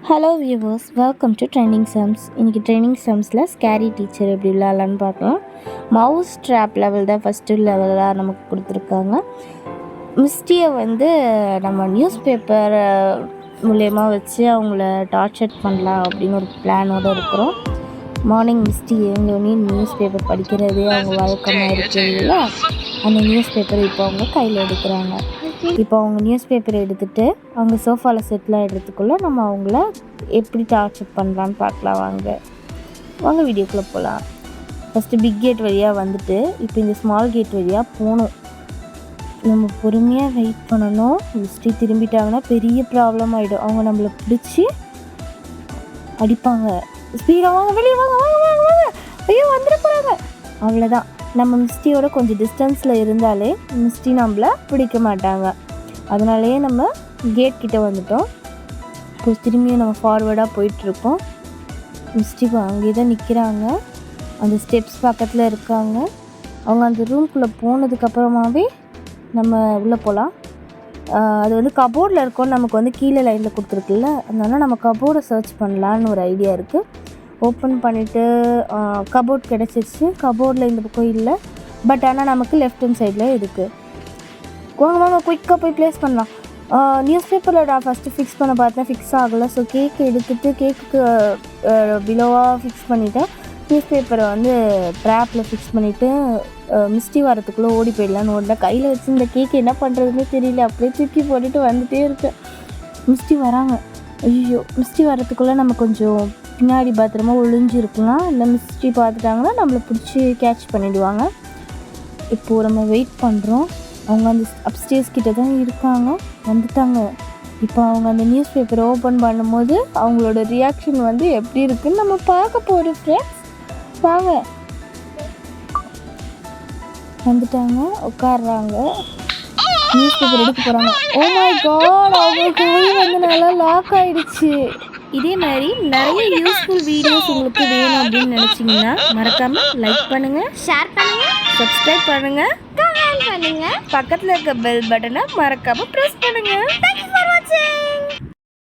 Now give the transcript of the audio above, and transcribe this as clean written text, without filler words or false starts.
Hello viewers, welcome to trending sums. இன்றைக்கி trending சம்ஸில் scary teacher எப்படி விளாட்லான்னு பார்க்கலாம். மவுஸ் ட்ராப் லெவல் தான் ஃபஸ்ட்டு லெவலாக நமக்கு கொடுத்துருக்காங்க. மிஸ்டியை நம்ம நியூஸ் பேப்பர் மூலயமா வச்சு அவங்கள டார்ச்சர் பண்ணலாம் அப்படின்னு ஒரு பிளானோடு இருக்கிறோம். மார்னிங் மிஸ்டி எழுந்தோடனே நியூஸ் பேப்பர் படிக்கிறது அவங்க வழக்கமாக இருக்கிறதுல அந்த நியூஸ் பேப்பர் இப்போ அவங்க கையில் எடுக்கிறாங்க. இப்போ அவங்க நியூஸ் பேப்பரை எடுத்துகிட்டு அவங்க சோஃபாவில் செட்டில் ஆகிடுறதுக்குள்ளே நம்ம அவங்கள எப்படி டார்ச்சர் பண்ணலான்னு பார்க்கலாம். வாங்க வீடியோக்குள்ளே போகலாம். ஃபஸ்ட்டு பிக் கேட் வழியாக வந்துட்டு இப்போ இந்த ஸ்மால் கேட் வழியாக போகணும். நம்ம பொறுமையாக வெயிட் பண்ணணும். மிஸ்டி திரும்பிட்டாங்கன்னா பெரிய ப்ராப்ளம் ஆகிடும். அவங்க நம்மளை பிடிச்சி அடிப்பாங்க. ஸ்பீடாக வாங்க, வெளியே வாங்க வாங்க வாங்க வாங்க, ஐயோ வந்துடக்கூடாது. அவ்வளோதான். நம்ம மிஸ்டியோட கொஞ்சம் டிஸ்டன்ஸில் இருந்தாலே மிஸ்டி நம்மளை பிடிக்க மாட்டாங்க. அதனாலேயே நம்ம கேட் கிட்டே வந்துட்டோம். இப்போ திரும்பியும் நம்ம ஃபார்வேர்டாக போயிட்டுருக்கோம். மிஸ்டி அங்கே தான் நிற்கிறாங்க. அந்த ஸ்டெப்ஸ் பக்கத்தில் இருக்காங்க. அவங்க அந்த ரூம்குள்ளே போனதுக்கப்புறமாவே நம்ம உள்ளே போகலாம். அது கபோர்டில் இருக்கோன்னு நமக்கு கீழே லைனில் கொடுத்துருக்குல்ல, அதனால நம்ம கபோர்டை சர்ச் பண்ணலான்னு ஒரு ஐடியா இருக்குது. ஓப்பன் பண்ணிவிட்டு கபோர்ட் கிடச்சிருச்சு. கபோர்டில் இந்த பக்கம் இல்லை, பட் ஆனால் நமக்கு லெஃப்ட் ஹேண்ட் சைடில் இருக்குது. வாங்க வாங்க குயிக்காக போய் ப்ளேஸ் பண்ணலாம். நியூஸ் பேப்பரில் நான் ஃபஸ்ட்டு ஃபிக்ஸ் பண்ண பார்த்தேன், ஃபிக்ஸ் ஆகலை. ஸோ கேக்கு எடுத்துகிட்டு கேக்குக்கு பிலோவாக ஃபிக்ஸ் பண்ணிவிட்டேன். நியூஸ் பேப்பரை ட்ராப்பில் ஃபிக்ஸ் பண்ணிவிட்டு மிஸ்டி வரத்துக்குள்ளே ஓடி போயிடலான்னு ஓடினா கையில் வச்சு இந்த கேக்கு என்ன பண்ணுறதுன்னு தெரியல. அப்படியே தூக்கி போட்டுட்டு வந்துகிட்டே இருக்கேன். மிஸ்டி வராங்க. ஐயோ, மிஸ்டி வரத்துக்குள்ளே நம்ம கொஞ்சம் பின்னாடி பத்திரமா ஒளிஞ்சிருக்கலாம். இல்லை மிஸ்டி பார்த்துட்டாங்கன்னா நம்மளை பிடிச்சி கேட்ச் பண்ணிவிடுவாங்க. இப்போது நம்ம வெயிட் பண்ணுறோம். அவங்க அந்த அப்ஸ்டேர்ஸ் கிட்ட தான் இருக்காங்க, வந்துட்டாங்க. இப்போ அவங்க அந்த நியூஸ் பேப்பரை ஓப்பன் பண்ணும்போது அவங்களோட ரியாக்ஷன் எப்படி இருக்குன்னு நம்ம பார்க்க போகிறோம் ஃப்ரெண்ட்ஸ். வாங்க. வந்துட்டாங்க, உட்காடுறாங்க, நியூஸ் பேப்பர் எடுக்க போகிறாங்க. ஓ மை காட், அவங்க கை நல்லா லாக் ஆகிடுச்சு. இதே மாதிரி நிறைய யூஸ்ஃபுல் வீடியோஸ் உங்களுக்கு வேணும் அப்படின்னு நினச்சிங்கன்னா மறக்காமல் லைக் பண்ணுங்கள், ஷேர் பண்ணுங்கள், சப்ஸ்கிரைப் பண்ணுங்கள், கமெண்ட் பண்ணுங்கள், பக்கத்தில் இருக்க பெல் பட்டனை மறக்காமல் ப்ரெஸ் பண்ணுங்கள். Thank you for watching.